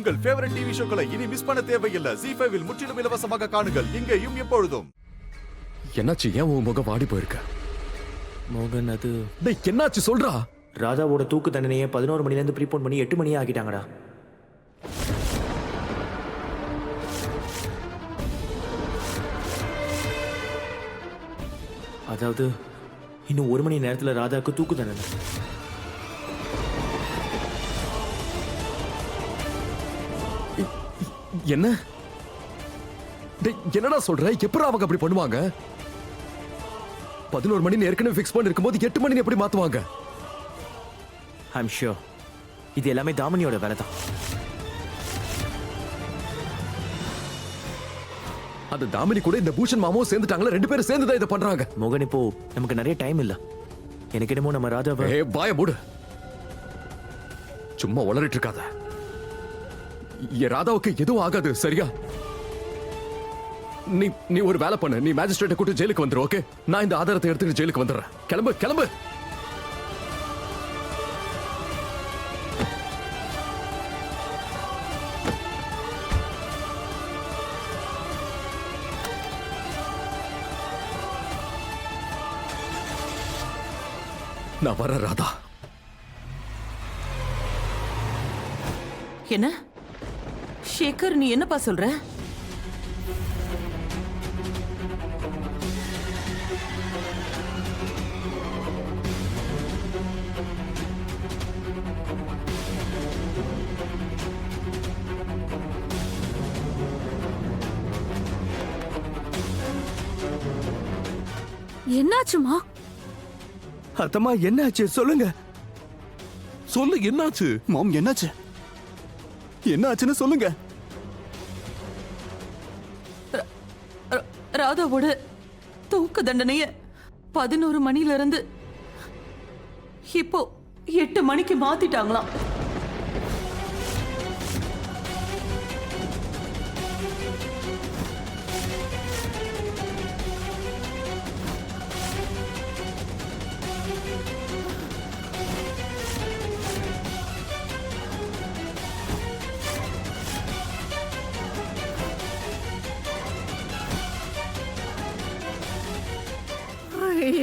உங்கள் favourite TV ஷோக்களை இனி miss பண்ண தேவையில்லை. ZEE5 இல் முற்றிலும் இலவசமாக காணுங்கள், இங்கேயும் எப்பொழுதும். என்னாச்சு? ஏன் உன் முகம் வாடி போயிருக்க? மோகன், அது டேய் என்னாச்சு சொல்றா. ராதாவோட தூக்கு தண்டனையை 11 மணிலேருந்து ப்ரீபோன் பண்ணி 8 மணியே ஆக்கிட்டாங்கடா. அதாவது இன்னும் 1 மணி நேரத்தில் ராதாவுக்கு தூக்கு தண்டனை. என்ன? டேய் என்னடா சொல்ற? எப்பறம் அவங்க அப்படி பண்ணுவாங்க? 11 மணி ஏற்கனவே ஃபிக்ஸ் பண்ணி இருக்கும்போது 8 மணி எப்படி மாத்துவாங்க? ஐ அம் ஷூர் இது எல்லாமே தாமினியோட வேலை தான். அந்த தாமினி கூட இந்த பூஷன் மாமாவும் சேர்ந்துட்டாங்களா? 2 பேரும் சேர்ந்து தான் இதை பண்றாங்க. மோகன், இப்போ நமக்கு நிறைய டைம் இல்ல. எனக்கு என்னமோ நம்ம ராதாவை... பாய மூடு. சும்மா உளறிட்டு இருக்காத. ராதாவுக்கு எதுவும் ஆகாது, சரியா? நீ ஒரு வேலை பண்ணு. நீ மேஜிஸ்ட்ரேட்டை கூட்டி ஜெயிலுக்கு வந்துரு, ஓகே? நான் இந்த ஆதாரத்தை எடுத்துட்டு ஜெயிலுக்கு வந்துடுறேன். கிளம்பு கிளம்பு. நான் வர ராதா. என்ன சேகர், நீ என்னப்பா சொல்ற? என்னாச்சுமா? அத்தம்மா என்னாச்சு சொல்லுங்க. சொல்லு, என்னாச்சு? மாம் என்னாச்சு? என்னாச்சுன்னு சொல்லுங்க. ராதாவோட தூக்கு தண்டனைய 11 மணில இருந்து இப்போ 8 மணிக்கு மாத்திட்டாங்களாம்.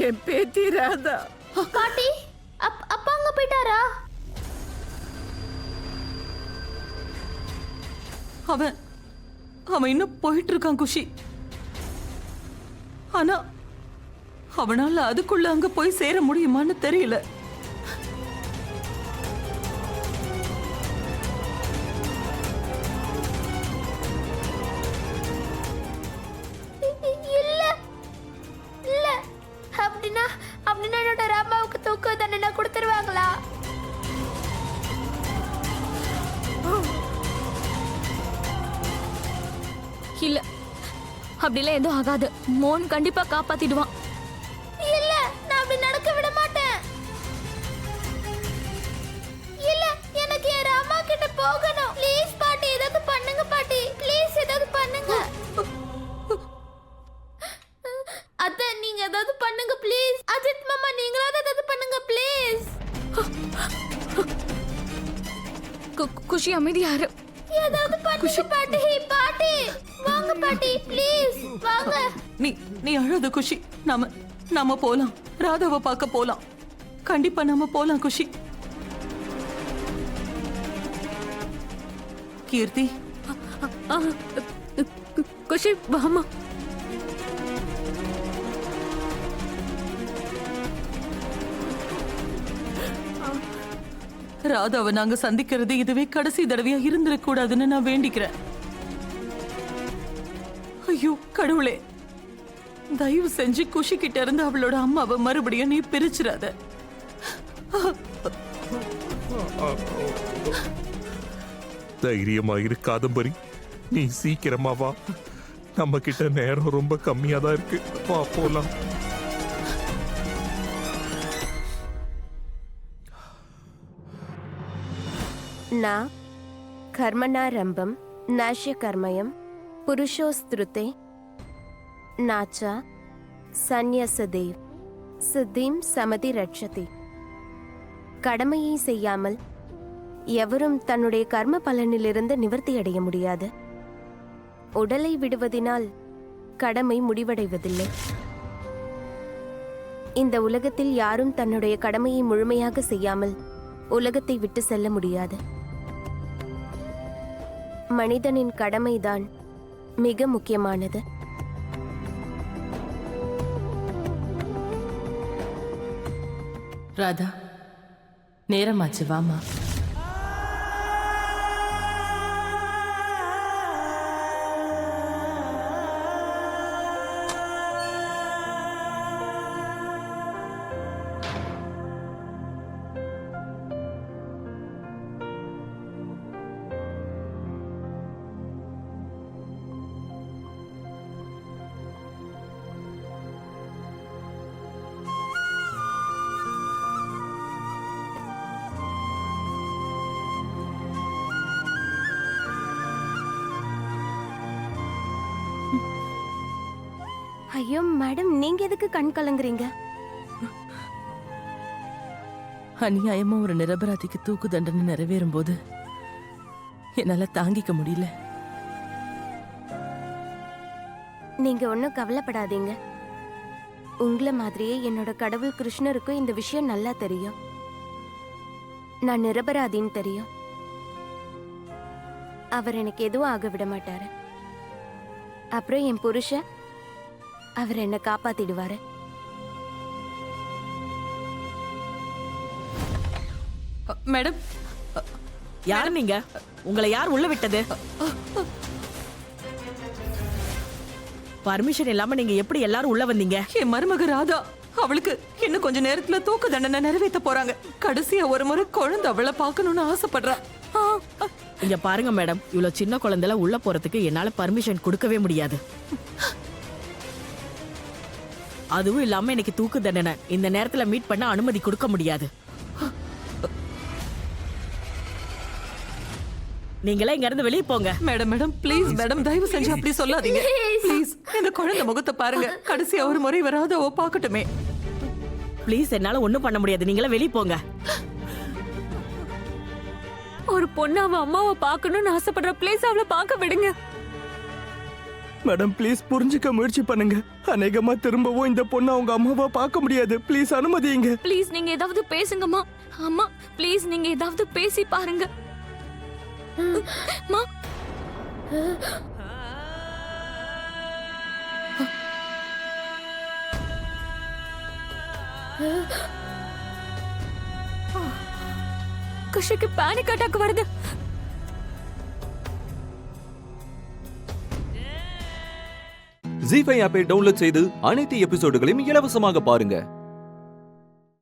என் பேத்தி ராதா. பாட்டி, அப்பா அங்க போயிட்டாரா? அவன் இன்னும் போயிட்டு இருக்கான் குஷி. ஆனா அவனால அதுக்குள்ள அங்க போய் சேர முடியுமான்னு தெரியல. அப்படின்னா என்னோட ராமாவுக்கு தூக்கு தண்டனை கொடுத்துருவாங்களா? இல்ல, அப்படிலாம் எதுவும் ஆகாது. மோன் கண்டிப்பா காப்பாத்திடுவான். இல்ல, நான் அப்படி நடக்க விட மாட்டேன். இல்ல, எனக்கு என் ராமா கிட்ட போகணும். ப்ளீஸ் பாட்டி, ஏதாவது பண்ணுங்க பாட்டி. ப்ளீஸ் ஏதாவது பண்ணுங்க. அத்தை, நீங்க ஏதாவது பண்ணுங்க ப்ளீஸ். அஜித் மாமா, நீங்களாவது ஏதாவது பண்ணுங்க ப்ளீஸ். குஷி அமைதியாரு. ஏதாவது பண்ணுங்க பாட்டி. பாட்டி வாங்க பாட்டி, ப்ளீஸ் வாங்க. நீ அழாத குஷி. நாம போலாம். ராதாவை பார்க்க போலாம். கண்டிப்பா நாம போலாம் குஷி. கீர்த்தி, குஷி வாமா. ராதாவை நாங்க சந்திக்கிறது இதுவே கடைசி தடவையா இருந்துடக்கூடாதுன்னு நான் வேண்டிக்கிறேன். ஐயோ கடவுளே, தயவு செஞ்சு குஷி கிட்ட இருந்து அவளோட அம்மாவை மறுபடியும் நீ பிரிச்சிடாத. தைரியமா இரு காதம்பரி, நீ சீக்கிரமா வா. நம்ம கிட்ட நேரம் ரொம்ப கம்மியா தான் இருக்கு. வா போலாம். நா கர்மணாரம்பம் நாஷ்ய கர்மயம் புருஷோஸ்திருதே நாச்சா சந்நியசதேவ் சித்திம் சமதி ரட்சதி. கடமையை செய்யாமல் எவரும் தன்னுடைய கர்ம பலனிலிருந்து நிவர்த்தி அடைய முடியாது. உடலை விடுவதினால் கடமை முடிவடைவதில்லை. இந்த உலகத்தில் யாரும் தன்னுடைய கடமையை முழுமையாக செய்யாமல் உலகத்தை விட்டு செல்ல முடியாது. மனிதனின் கடமைதான் மிக முக்கியமானது. ராதா, நேரமாச்சு, வாமா. ஐயோ மேடம், நீங்க எதுக்கு கண் கலங்குறீங்க? அநியாயமா ஒரு நிரபராதிக்கு தூக்கு தண்டனை நிறைவேறும் போது என்னால தாங்கிக்க முடியல. நீங்க ஒன்னும் கவலைப்படாதீங்க. உங்களை மாதிரியே என்னோட கடவுள் கிருஷ்ணருக்கும் இந்த விஷயம் நல்லா தெரியும். நான் நிரபராதின்னு தெரியும். அவர் எனக்கு எதுவும் ஆக விட மாட்டாரு. அப்புறம் என் புருஷன், அவர் என்ன காப்பாத்திடுவாரு. மேடம், யார் நீங்க? உங்களை யார் உள்ள விட்டது? பர்மிஷன் இல்லாம நீங்க எப்படி எல்லாரும் உள்ள வந்தீங்க? என் மருமக ராதா, அவளுக்கு இன்னும் கொஞ்ச நேரத்துல தூக்கு தண்டனை நிறைவேற்ற போறாங்க. கடைசியா ஒரு முறை குழந்தை அவளை பார்க்கணும்னு ஆசைப்படுறா. இங்க பாருங்க மேடம், இவ்வளவு சின்ன குழந்தைல உள்ள போறதுக்கு என்னால பர்மிஷன் கொடுக்கவே முடியாது. அதுவும் இல்லாம எனக்கு தூக்கு தண்டனை இந்த நேரத்துல மீட் பண்ண அனுமதி கொடுக்க முடியாது. நீங்களே இங்க இருந்து வெளியே போங்க. மேடம் மேடம் ப்ளீஸ் மேடம், தயவு செஞ்சு அப்படி சொல்லாதீங்க ப்ளீஸ். இந்த குழந்தை முகத்தை பாருங்க. கடைசியா ஒரு முறை வராதவோ பார்க்கட்டுமே. ப்ளீஸ், என்னால ஒண்ணும் பண்ண முடியாது. நீங்களே வெளியே போங்க. ஒரு பொண்ணு அவ அம்மாவை பார்க்கணும்னு ஆசைப்படுற. ப்ளீஸ் அவளை பார்க்க விடுங்க. மேடம் ப்ளீஸ் புரிஞ்சுக்க முயற்சி பண்ணுங்க. அநேகமா திரும்பவும் இந்த பொண்ணு அவங்க அம்மாவை பார்க்க முடியாது. ப்ளீஸ் அனுமதிங்க. ப்ளீஸ் நீங்க ஏதாவது பேசுங்கம்மா. அம்மா ப்ளீஸ் நீங்க ஏதாவது பேசி பாருங்க. அம்மா, குஷிக்கு பேனிக் அட்டாக் வருது. ஜீ5 ஆப்பை டவுன்லோட் செய்து அனைத்து எபிசோடுகளையும் இலவசமாக பாருங்க.